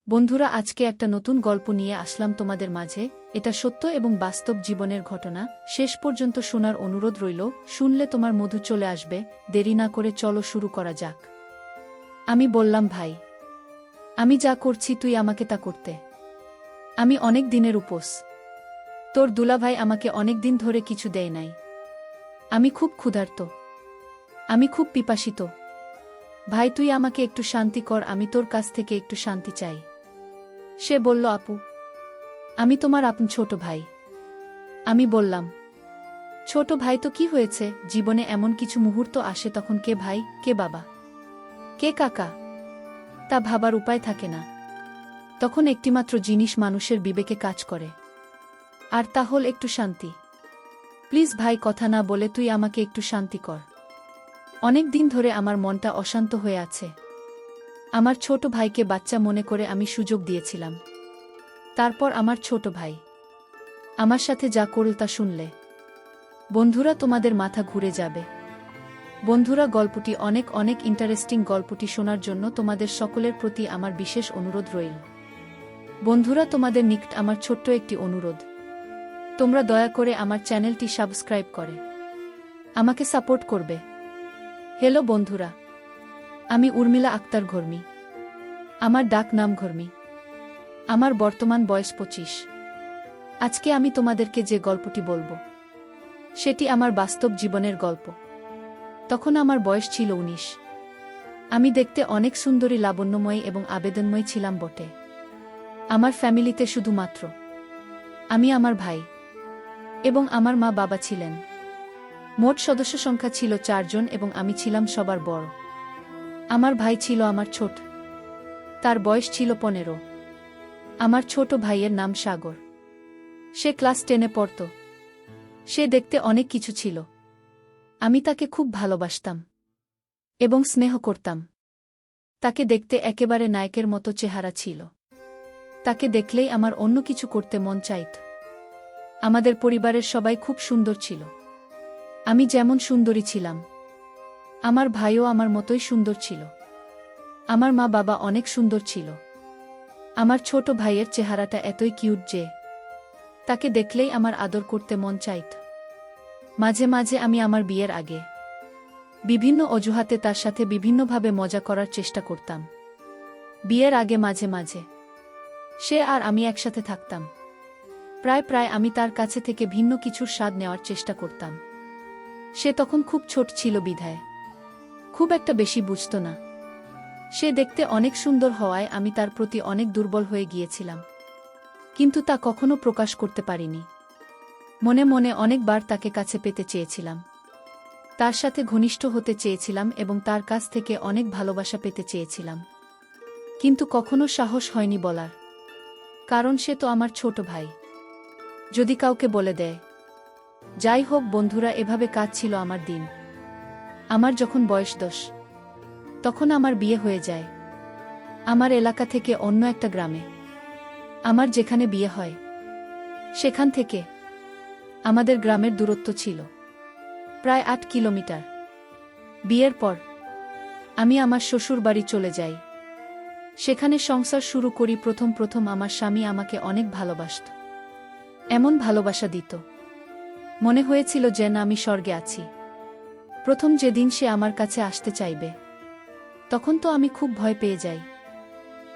বন্ধুরা, আজকে একটা নতুন গল্প নিয়ে আসলাম তোমাদের মাঝে। এটা সত্য এবং বাস্তব জীবনের ঘটনা। শেষ পর্যন্ত শোনার অনুরোধ রইল। শুনলে তোমার মধু চলে আসবে। দেরি না করে চলো শুরু করা যাক। আমি বললাম, ভাই, আমি যা করছি তুই আমাকে তা করতে। আমি অনেক দিনের উপোস। তোর দুলাভাই আমাকে অনেক দিন ধরে কিছু দেয় নাই। আমি খুব ক্ষুধার্ত, আমি খুব পিপাসিত। ভাই, তুই আমাকে একটু শান্তি কর, আমি তোর কাছ থেকে একটু শান্তি চাই। সে বলল, আপু, আমি তোমার আপন ছোট ভাই। আমি বললাম, ছোট ভাই তো কি হয়েছে? জীবনে এমন কিছু মুহূর্ত আসে তখন কে ভাই, কে বাবা, কে কাকা তা ভাবার উপায় থাকে না। তখন একটিমাত্র জিনিস মানুষের বিবেকে কাজ করে, আর তা হল একটু শান্তি। প্লিজ ভাই, কথা না বলে তুই আমাকে একটু শান্তি কর। অনেক দিন ধরে আমার মনটা অশান্ত হয়ে আছে। আমার ছোট ভাইকে বাচ্চা মনে করে আমি সুযোগ দিয়েছিলাম। তারপর আমার ছোট ভাই আমার সাথে যা করল তা শুনলে বন্ধুরা তোমাদের মাথা ঘুরে যাবে। বন্ধুরা, গল্পটি অনেক অনেক ইন্টারেস্টিং। গল্পটি শোনার জন্য তোমাদের সকলের প্রতি আমার বিশেষ অনুরোধ রইল। বন্ধুরা, তোমাদের নিকট আমার ছোট্ট একটি অনুরোধ, তোমরা দয়া করে আমার চ্যানেলটি সাবস্ক্রাইব করে আমাকে সাপোর্ট করবে। হ্যালো বন্ধুরা, আমি উর্মিলা আক্তার ঘর্মি। আমার ডাক নাম ঘর্মি। আমার বর্তমান বয়স 25। আজকে আমি তোমাদেরকে যে গল্পটি বলবো সেটি আমার বাস্তব জীবনের গল্প। তখন আমার বয়স ছিল 19। আমি দেখতে অনেক সুন্দরী, লাবণ্যময়ী এবং আবেদনময়ী ছিলাম বটে। আমার ফ্যামিলিতে শুধুমাত্র আমি, আমার ভাই এবং আমার মা বাবা ছিলেন। মোট সদস্য সংখ্যা ছিল 4 জন এবং আমি ছিলাম সবার বড়। আমার ভাই ছিল আমার ছোট, তার বয়স ছিল 15। আমার ছোট ভাইয়ের নাম সাগর। সে ক্লাস 10-এ পড়ত। সে দেখতে অনেক কিছু ছিল। আমি তাকে খুব ভালোবাসতাম এবং স্নেহ করতাম। তাকে দেখতে একেবারে নায়কের মতো চেহারা ছিল। তাকে দেখলেই আমার অন্য কিছু করতে মন চাইত। আমাদের পরিবারের সবাই খুব সুন্দর ছিল। আমি যেমন সুন্দরী ছিলাম, আমার ভাইও আমার মতোই সুন্দর ছিল। আমার মা বাবা অনেক সুন্দর ছিল। আমার ছোট ভাইয়ের চেহারাটা এতই কিউট যে তাকে দেখলেই আমার আদর করতে মন চাইত। মাঝে মাঝে আমি আমার বিয়ের আগে বিভিন্ন অজুহাতে তার সাথে বিভিন্নভাবে মজা করার চেষ্টা করতাম। বিয়ের আগে মাঝে মাঝে সে আর আমি একসাথে থাকতাম। প্রায় প্রায় আমি তার কাছে থেকে ভিন্ন কিছুর স্বাদ নেওয়ার চেষ্টা করতাম। সে তখন খুব ছোট ছিল বিধায় খুব একটা বেশি বুঝত না। সে দেখতে অনেক সুন্দর হওয়ায় আমি তার প্রতি অনেক দুর্বল হয়ে গিয়েছিলাম, কিন্তু তা কখনো প্রকাশ করতে পারিনি। মনে মনে অনেকবার তাকে কাছে পেতে চেয়েছিলাম, তার সাথে ঘনিষ্ঠ হতে চেয়েছিলাম এবং তার কাছ থেকে অনেক ভালোবাসা পেতে চেয়েছিলাম, কিন্তু কখনো সাহস হয়নি বলার। কারণ সে তো আমার ছোট ভাই, যদি কাউকে বলে দেয়। যাই হোক বন্ধুরা, এভাবে কাটছিল আমার দিন। আমার যখন বয়স 10, তখন আমার বিয়ে হয়ে যায় আমার এলাকা থেকে অন্য একটা গ্রামে। আমার যেখানে বিয়ে হয় সেখান থেকে আমাদের গ্রামের দূরত্ব ছিল প্রায় 8 কিলোমিটার। বিয়ের পর আমি আমার শ্বশুর বাড়ি চলে যাই। সেখানে সংসার শুরু করি। প্রথম প্রথম আমার স্বামী আমাকে অনেক ভালোবাসত। এমন ভালোবাসা দিত, মনে হয়েছিল যেন আমি স্বর্গে আছি। প্রথম যেদিন সে আমার কাছে আসতে চাইবে, তখন তো আমি খুব ভয় পেয়ে যাই,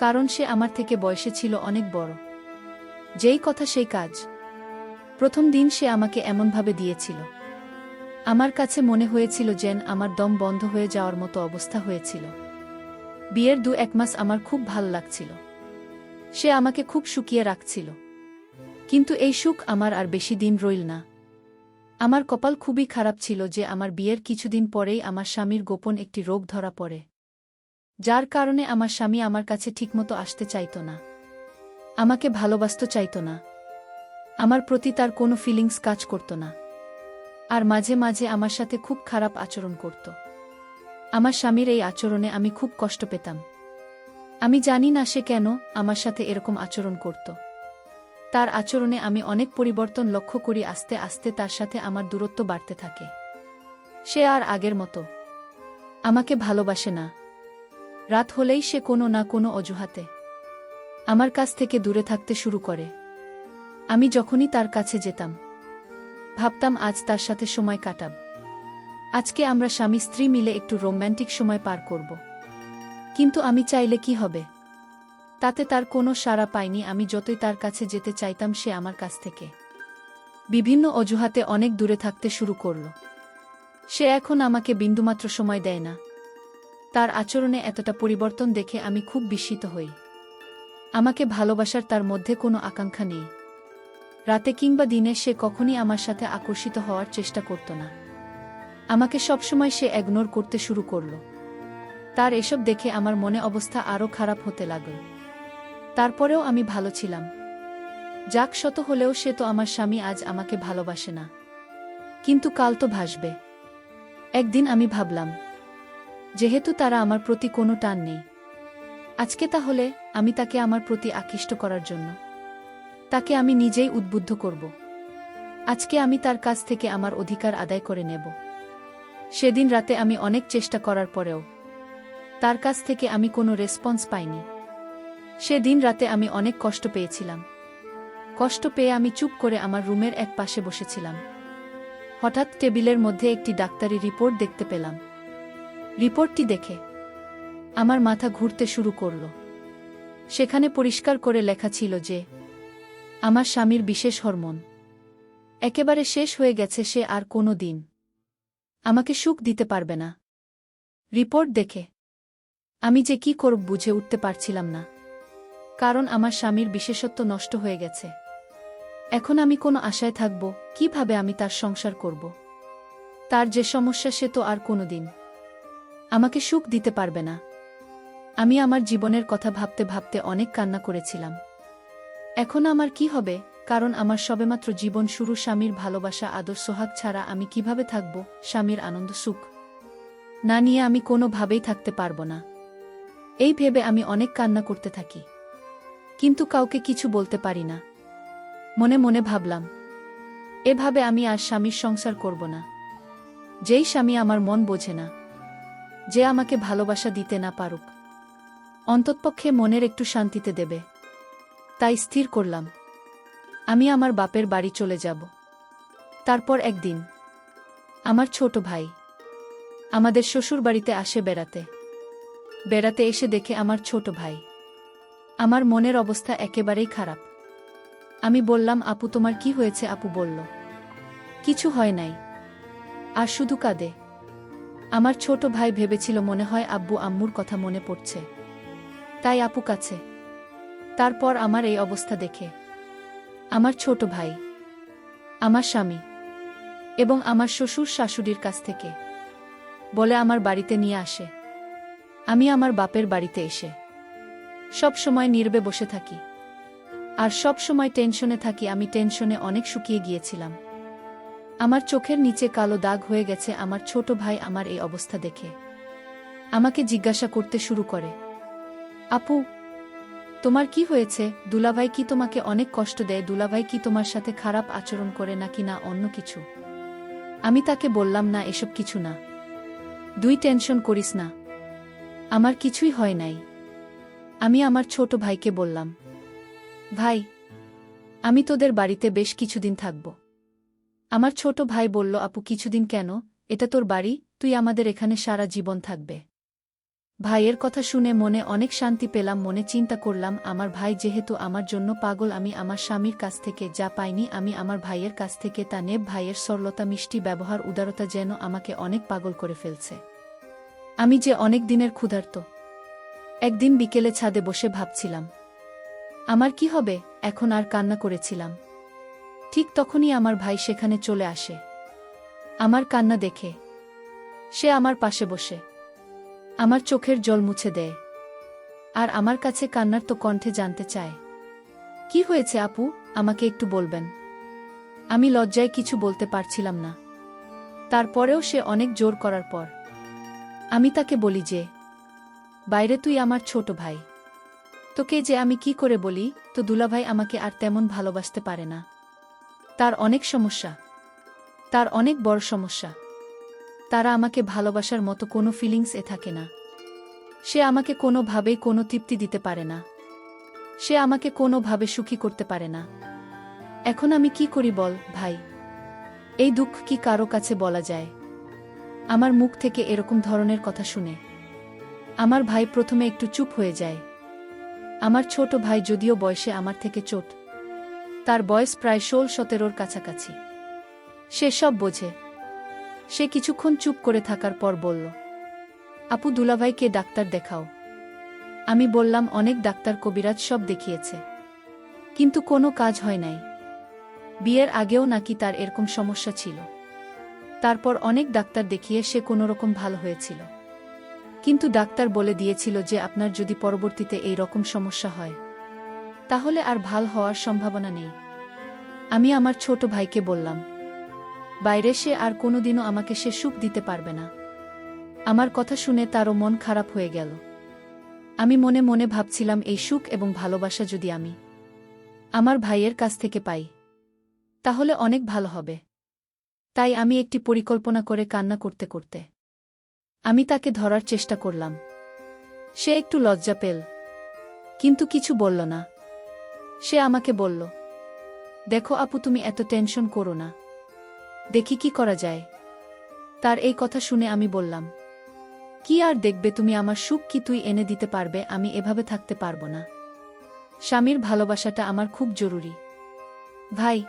কারণ সে আমার থেকে বয়সে ছিল অনেক বড়। যেই কথা সেই কাজ। প্রথম দিন সে আমাকে এমনভাবে দিয়েছিল, আমার কাছে মনে হয়েছিল যেন আমার দম বন্ধ হয়ে যাওয়ার মতো অবস্থা হয়েছিল। বিয়ের 2-1 মাস আমার খুব ভালো লাগছিল। সে আমাকে খুব শুকিয়ে রাখছিল, কিন্তু এই সুখ আমার আর বেশি দিন রইল না। আমার কপাল খুবই খারাপ ছিল যে আমার বিয়ের কিছুদিন পরেই আমার স্বামীর গোপন একটি রোগ ধরা পড়ে, যার কারণে আমার স্বামী আমার কাছে ঠিকমতো আসতে চাইত না, আমাকে ভালোবাসতে চাইত না। আমার প্রতি তার কোনো ফিলিংস কাজ করত না, আর মাঝে মাঝে আমার সাথে খুব খারাপ আচরণ করত। আমার স্বামীর এই আচরণে আমি খুব কষ্ট পেতাম। আমি জানি না সে কেন আমার সাথে এরকম আচরণ করত। তার আচরণে আমি অনেক পরিবর্তন লক্ষ্য করি। আস্তে আস্তে তার সাথে আমার দূরত্ব বাড়তে থাকে। সে আর আগের মতো আমাকে ভালোবাসে না। রাত হলেই সে কোনো না কোনো অজুহাতে আমার কাছ থেকে দূরে থাকতে শুরু করে। আমি যখনই তার কাছে যেতাম ভাবতাম আজ তার সাথে সময় কাটাব, আজকে আমরা স্বামী স্ত্রী মিলে একটু রোম্যান্টিক সময় পার করব। কিন্তু আমি চাইলে কি হবে? তাতে তার কোনো সাড়া পায়নি। আমি যতই তার কাছে যেতে চাইতাম সে আমার কাছ থেকে বিভিন্ন অজুহাতে অনেক দূরে থাকতে শুরু করল। সে এখন আমাকে বিন্দুমাত্র সময় দেয় না। তার আচরণে এতটা পরিবর্তন দেখে আমি খুব বিস্মিত হই। আমাকে ভালোবাসার তার মধ্যে কোনো আকাঙ্ক্ষা নেই। রাতে কিংবা দিনে সে কখনই আমার সাথে আকর্ষিত হওয়ার চেষ্টা করত না। আমাকে সবসময় সে ইগনোর করতে শুরু করল। তার এসব দেখে আমার মনে অবস্থা আরও খারাপ হতে লাগল। তারপরেও আমি ভালো ছিলাম। যাক শত হলেও সে তো আমার স্বামী, আজ আমাকে ভালোবাসে না, কিন্তু কাল তো ভাসবে। একদিন আমি ভাবলাম, যেহেতু তারা আমার প্রতি কোনো টান নেই, আজকে তাহলে আমি তাকে আমার প্রতি আকৃষ্ট করার জন্য তাকে আমি নিজেই উদ্বুদ্ধ করব। আজকে আমি তার কাছ থেকে আমার অধিকার আদায় করে নেব। সেদিন রাতে আমি অনেক চেষ্টা করার পরেও তার কাছ থেকে আমি কোনো রেসপন্স পাইনি। সেদিন রাতে আমি অনেক কষ্ট পেয়েছিলাম। কষ্ট পেয়ে আমি চুপ করে আমার রুমের এক পাশে বসেছিলাম। হঠাৎ টেবিলের মধ্যে একটি ডাক্তারি রিপোর্ট দেখতে পেলাম। রিপোর্টটি দেখে আমার মাথা ঘুরতে শুরু করল। সেখানে পরিষ্কার করে লেখা ছিল যে আমার স্বামীর বিশেষ হরমোন একেবারে শেষ হয়ে গেছে। সে আর কোনো দিন আমাকে সুখ দিতে পারবে না। রিপোর্ট দেখে আমি যে কি করব বুঝে উঠতে পারছিলাম না, কারণ আমার স্বামীর বিশেষত্ব নষ্ট হয়ে গেছে। এখন আমি কোনো আশায় থাকব? কিভাবে আমি তার সংসার করব? তার যে সমস্যা সে তো আর কোনো দিন আমাকে সুখ দিতে পারবে না। আমি আমার জীবনের কথা ভাবতে ভাবতে অনেক কান্না করেছিলাম। এখন আমার কি হবে? কারণ আমার সবেমাত্র জীবন শুরু। স্বামীর ভালোবাসা, আদর, সোহাগ ছাড়া আমি কিভাবে থাকব? স্বামীর আনন্দ সুখ না নিয়ে আমি কোনোভাবেই থাকতে পারব না। এই ভেবে আমি অনেক কান্না করতে থাকি, কিন্তু কাউকে কিছু বলতে পারি না। মনে মনে ভাবলাম, এভাবে আমি আর স্বামীর সংসার করব না। যেই স্বামী আমার মন বোঝে না, যে আমাকে ভালোবাসা দিতে না পারুক, অন্ততপক্ষে মনের একটু শান্তিতে দেবে। তাই স্থির করলাম, আমি আমার বাপের বাড়ি চলে যাব। তারপর একদিন আমার ছোট ভাই আমাদের শ্বশুর বাড়িতে আসে বেড়াতে। বেড়াতে এসে দেখে আমার ছোট ভাই। আমার মনের অবস্থা একেবারেই খারাপ। আমি বললাম, আপু তোমার কি হয়েছে? আপু বলল, কিছু হয় নাই, আর শুধু কাঁদে। আমার ছোট ভাই ভেবেছিল মনে হয় আব্বু আম্মুর কথা মনে পড়ছে, তাই আপু কাছে। তারপর আমার এই অবস্থা দেখে আমার ছোট ভাই, আমার স্বামী এবং আমার শ্বশুর শাশুড়ির কাছ থেকে বলে আমার বাড়িতে নিয়ে আসে। আমি আমার বাপের বাড়িতে এসে সব সময় নীরবে বসে থাকি, আর সব সময় টেনশনে থাকি। আমি টেনশনে অনেক শুকিয়ে গিয়েছিলাম। আমার চোখের নিচে কালো দাগ হয়ে গেছে। আমার ছোট ভাই আমার এই অবস্থা দেখে আমাকে জিজ্ঞাসা করতে শুরু করে, আপু তোমার কি হয়েছে? দুলাভাই কি তোমাকে অনেক কষ্ট দেয়? দুলাভাই কি তোমার সাথে খারাপ আচরণ করে নাকি না অন্য কিছু? আমি তাকে বললাম, না, এসব কিছু না, টেনশন করিস না, আমার কিছুই হয় নাই। আমি আমার ছোট ভাইকে বললাম, ভাই আমি তোদের বাড়িতে বেশ কিছুদিন থাকব। আমার ছোট ভাই বলল, আপু কিছুদিন কেন? এটা তোর বাড়ি, তুই আমাদের এখানে সারা জীবন থাকবে। ভাইয়ের কথা শুনে মনে অনেক শান্তি পেলাম। মনে চিন্তা করলাম, আমার ভাই যেহেতু আমার জন্য পাগল, আমি আমার স্বামীর কাছ থেকে যা পাইনি আমি আমার ভাইয়ের কাছ থেকে তা নেব। ভাইয়ের সরলতা, মিষ্টি ব্যবহার, উদারতা যেন আমাকে অনেক পাগল করে ফেলছে। আমি যে অনেক দিনের ক্ষুধার্ত। একদিন বিকেলে ছাদে বসে ভাবছিলাম আমার কি হবে এখন, আর কান্না করেছিলাম। ঠিক তখনই আমার ভাই সেখানে চলে আসে। আমার কান্না দেখে সে আমার পাশে বসে আমার চোখের জল মুছে দেয়, আর আমার কাছে কান্নার তো কণ্ঠে জানতে চায়, কি হয়েছে আপু, আমাকে একটু বলবেন? আমি লজ্জায় কিছু বলতে পারছিলাম না। তারপরেও সে অনেক জোর করার পর আমি তাকে বলি যে, বাইরে তুই আমার ছোট ভাই, তোকে যে আমি কি করে বলি? তো দুলাভাই আমাকে আর তেমন ভালোবাসতে পারে না। তার অনেক সমস্যা, তার অনেক বড় সমস্যা। তারা আমাকে ভালোবাসার মতো কোনো ফিলিংস থাকে না। সে আমাকে কোনোভাবেই কোনো তৃপ্তি দিতে পারে না। সে আমাকে কোনোভাবে সুখী করতে পারে না। এখন আমি কি করি বল, ভাই? এই দুঃখ কি কারো কাছে বলা যায়? আমার মুখ থেকে এরকম ধরনের কথা শুনে আমার ভাই প্রথমে একটু চুপ হয়ে যায়। আমার ছোট ভাই যদিও বয়সে আমার থেকে ছোট, তার বয়স প্রায় 16-17 কাছাকাছি। সে সব বোঝে। সে কিছুক্ষণ চুপ করে থাকার পর বলল, আপু, দুলাভাইকে ডাক্তার দেখাও। আমি বললাম, অনেক ডাক্তার কবিরাজ সব দেখিয়েছে, কিন্তু কোনো কাজ হয় নাই। বিয়ের আগেও নাকি তার এরকম সমস্যা ছিল। তারপর অনেক ডাক্তার দেখিয়ে সে কোনোরকম ভালো হয়েছিল, কিন্তু ডাক্তার বলে দিয়েছিল যে আপনার যদি পরবর্তীতে এই রকম সমস্যা হয় তাহলে আর ভাল হওয়ার সম্ভাবনা নেই। আমি আমার ছোট ভাইকে বললাম, বাইরে সে আর কোনোদিনও আমাকে সে সুখ দিতে পারবে না। আমার কথা শুনে তারও মন খারাপ হয়ে গেল। আমি মনে মনে ভাবছিলাম, এই সুখ এবং ভালোবাসা যদি আমি আমার ভাইয়ের কাছ থেকে পাই তাহলে অনেক ভালো হবে। তাই আমি একটি পরিকল্পনা করে কান্না করতে করতে আমি তাকে ধরার চেষ্টা করলাম। সে একটু লজ্জা পেল, কিন্তু কিছু বলল না। সে আমাকে বলল, দেখো আপু, তুমি এত টেনশন করো না, দেখি কি করা যায়। তার এই কথা শুনে আমি বললাম, কি আর দেখবে তুমি, আমার সুখ কি তুই এনে দিতে পারবে? আমি এভাবে থাকতে পারবো না। স্বামীর ভালোবাসাটা আমার খুব জরুরি। ভাই,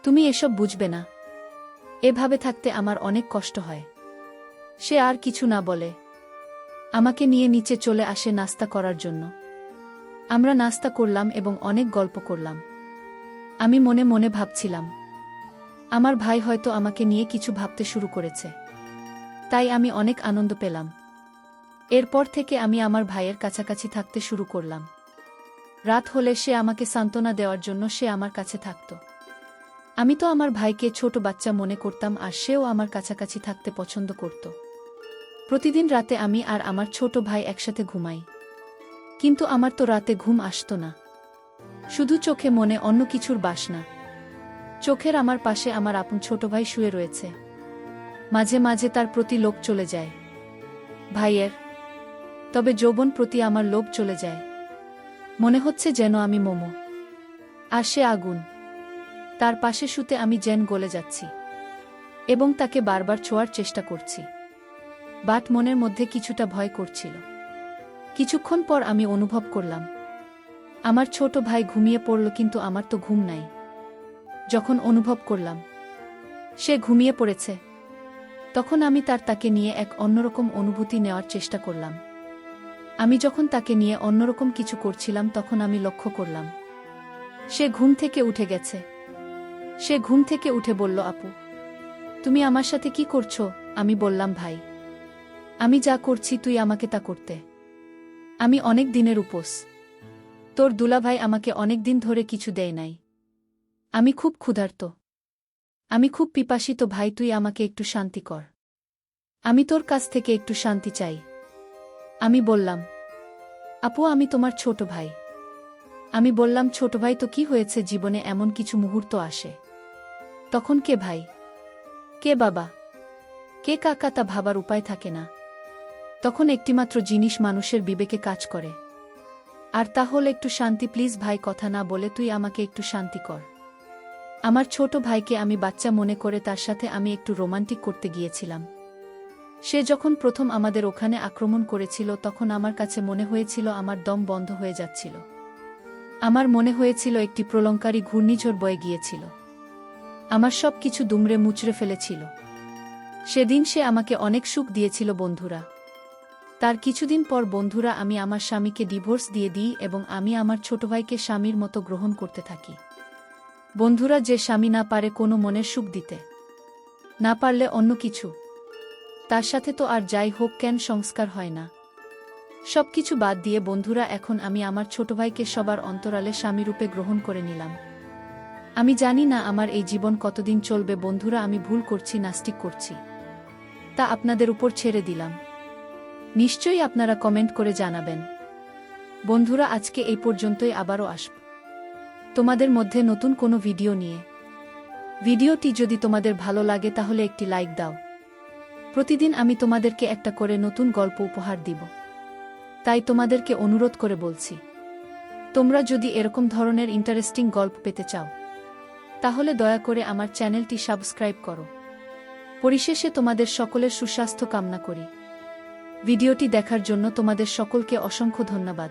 তুমি এসব বুঝবে না। এভাবে থাকতে আমার অনেক কষ্ট হয়। সে আর কিছু না বলে আমাকে নিয়ে নিচে চলে আসে নাস্তা করার জন্য। আমরা নাস্তা করলাম এবং অনেক গল্প করলাম। আমি মনে মনে ভাবছিলাম, আমার ভাই হয়তো আমাকে নিয়ে কিছু ভাবতে শুরু করেছে। তাই আমি অনেক আনন্দ পেলাম। এরপর থেকে আমি আমার ভাইয়ের কাছাকাছি থাকতে শুরু করলাম। রাত হলে সে আমাকে সান্ত্বনা দেওয়ার জন্য সে আমার কাছে থাকত। আমি তো আমার ভাইকে ছোট বাচ্চা মনে করতাম, আর সেও আমার কাছাকাছি থাকতে পছন্দ করত। প্রতিদিন রাতে আমি আর আমার ছোট ভাই একসাথে ঘুমাই, কিন্তু আমার তো রাতে ঘুম আসতো না। শুধু চোখে মনে অন্য কিছুর বাসনা। চোখের আমার পাশে আমার আপন ছোট ভাই শুয়ে রয়েছে। মাঝে মাঝে তার প্রতি লোভ চলে যায় ভাইয়ের, তবে যৌবন প্রতি আমার লোভ চলে যায়। মনে হচ্ছে যেন আমি মোমো আর সে আগুন। তার পাশে শুতে আমি যেন গলে যাচ্ছি এবং তাকে বারবার ছোঁয়ার চেষ্টা করছি। বাট মনের মধ্যে কিছুটা ভয় করছিল। কিছুক্ষণ পর আমি অনুভব করলাম আমার ছোট ভাই ঘুমিয়ে পড়ল, কিন্তু আমার তো ঘুম নাই। যখন অনুভব করলাম সে ঘুমিয়ে পড়েছে, তখন আমি তাকে নিয়ে এক অন্যরকম অনুভূতি নেওয়ার চেষ্টা করলাম। আমি যখন তাকে নিয়ে অন্যরকম কিছু করছিলাম তখন আমি লক্ষ্য করলাম সে ঘুম থেকে উঠে গেছে। সে ঘুম থেকে উঠে বলল, আপু, তুমি আমার সাথে কি করছো? আমি বললাম, ভাই, আমি যা করছি তুই আমাকে তা করতে। আমি অনেক দিনের উপোস। তোর দুলাভাই আমাকে অনেক দিন ধরে কিছু দেয় নাই। আমি খুব ক্ষুধার্ত, আমি খুব পিপাসিত। ভাই, তুই আমাকে একটু শান্তি কর। আমি তোর কাছ থেকে একটু শান্তি চাই। আমি বললাম, আপু, আমি তোমার ছোট ভাই। আমি বললাম, ছোট ভাই তো কি হয়েছে? জীবনে এমন কিছু মুহূর্ত আসে, তখন কে ভাই, কে বাবা, কে কাকা তা ভাবার উপায় থাকে না। তখন একটিমাত্র জিনিস মানুষের বিবেকে কাজ করে, আর তা হল একটু শান্তি। প্লিজ ভাই, কথা না বলে তুই আমাকে একটু শান্তি কর। আমার ছোট ভাইকে আমি বাচ্চা মনে করে তার সাথে আমি একটু রোমান্টিক করতে গিয়েছিলাম। সে যখন প্রথম আমাদের ওখানে আক্রমণ করেছিল তখন আমার কাছে মনে হয়েছিল আমার দম বন্ধ হয়ে যাচ্ছিল। আমার মনে হয়েছিল একটি প্রলঙ্কারী ঘূর্ণিঝড় বয়ে গিয়েছিল। আমার সব কিছু দুমড়ে মুচড়ে ফেলেছিল। সেদিন সে আমাকে অনেক সুখ দিয়েছিল বন্ধুরা। তার কিছুদিন পর বন্ধুরা আমি আমার স্বামীকে ডিভোর্স দিয়ে দিই এবং আমি আমার ছোট ভাইকে স্বামীর মতো গ্রহণ করতে থাকি। বন্ধুরা, যে স্বামী না পারে কোনো মনের সুখ দিতে, না পারলে অন্য কিছু, তার সাথে তো আর যাই হোক কেন সংস্কার হয় না। সবকিছু বাদ দিয়ে বন্ধুরা, এখন আমি আমার ছোট ভাইকে সবার অন্তরালে স্বামীরূপে গ্রহণ করে নিলাম। আমি জানি না আমার এই জীবন কতদিন চলবে বন্ধুরা। আমি ভুল করছি, নাস্তিক করছি, তা আপনাদের উপর ছেড়ে দিলাম। নিশ্চয়ই আপনারা কমেন্ট করে জানাবেন। বন্ধুরা, আজকে এই পর্যন্তই। আবারও আসব তোমাদের মধ্যে নতুন কোনো ভিডিও নিয়ে। ভিডিওটি যদি তোমাদের ভালো লাগে তাহলে একটি লাইক দাও। প্রতিদিন আমি তোমাদেরকে একটা করে নতুন গল্প উপহার দিব, তাই তোমাদেরকে অনুরোধ করে বলছি, তোমরা যদি এরকম ধরনের ইন্টারেস্টিং গল্প পেতে চাও তাহলে দয়া করে আমার চ্যানেলটি সাবস্ক্রাইব করো। পরিশেষে তোমাদের সকলের সুস্বাস্থ্য কামনা করি। ভিডিওটি দেখার জন্য তোমাদের সকলকে অসংখ্য ধন্যবাদ।